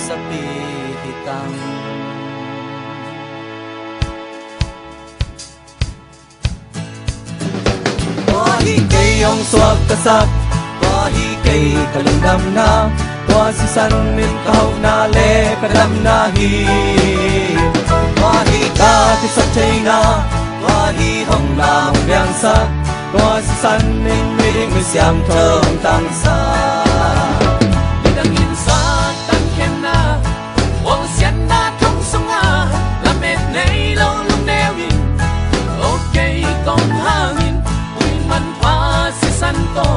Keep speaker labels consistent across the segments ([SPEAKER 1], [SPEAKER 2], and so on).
[SPEAKER 1] sa pihitang Tua hi cây ông suak kasak Tua hi cây kalundam na Tua si san min kahau na le kadam na hi Tua hi ka kisak chay na Tua hi hong la mong biang sak Tua si san min miring mi siam thong tang sa
[SPEAKER 2] Lidang insa tan khen na Wang sian na thong sung a La met nay lo lung newin Okay kong hangin Uy man pa si san to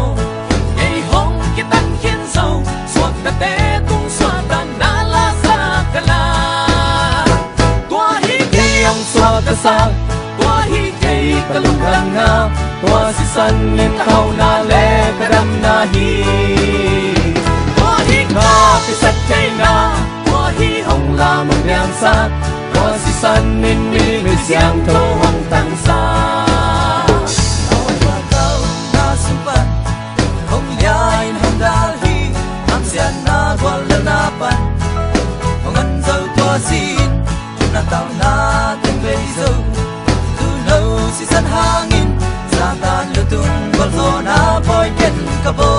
[SPEAKER 2] Ngay hong kitang khen sâu Suak na te tung suata na la sa kala Tua hi
[SPEAKER 1] cây ông suak kasak
[SPEAKER 2] Tua hi kay
[SPEAKER 1] kalungam na Tua si san min kahau na le kadam na hi
[SPEAKER 2] Tua hi
[SPEAKER 1] Ka kisak chay na
[SPEAKER 2] Tua hi
[SPEAKER 1] hong la mong biang sak Tua si san min miring mi siam thong hong tang sa Sin na tao na từng về dâu tu lâu si san hangin sa tan lutun bol ho na boy ken kabo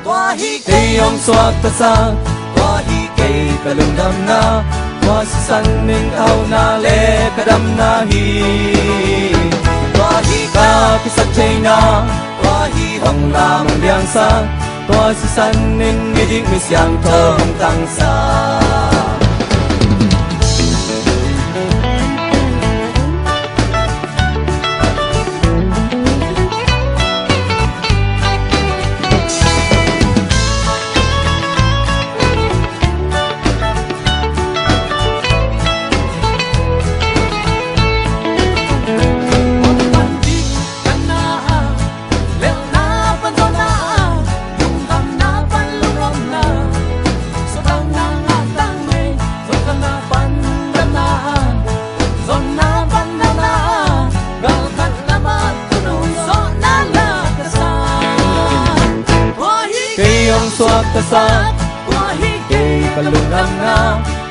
[SPEAKER 1] Tua hi cây ông suak ta sa Tua hi cây kalundam na Tua si san min kahau na le kadam na hi Tua hi ka kisak chay na Tua hi hong la mong biang sa Tua si san min miring mi siang thong tang sa suak ta sa
[SPEAKER 2] Tua hi
[SPEAKER 1] cây kalungam na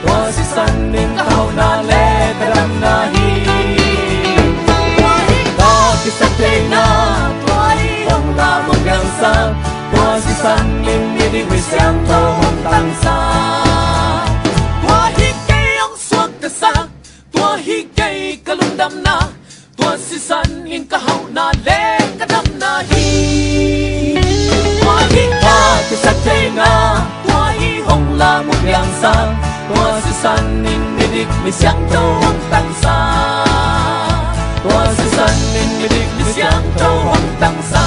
[SPEAKER 1] Tua si san min kahau na le kadam na hi
[SPEAKER 2] Tua hi
[SPEAKER 1] Ka kisak chay na
[SPEAKER 2] Tua hi
[SPEAKER 1] hong la mong biang sa Tua si san min miring mi siam thong hong tang sa
[SPEAKER 2] Tua hi kay ang suak kasak Tua hi kay kalundam na Tua si san in kahau na le kadam na hi Tua hi
[SPEAKER 1] Ka kisak chay na
[SPEAKER 2] Tua hi
[SPEAKER 1] hong la mong biang sa Tua si san min miring mi siam thong hong tang sa Tua si san min miring mi siam thong hong tang sa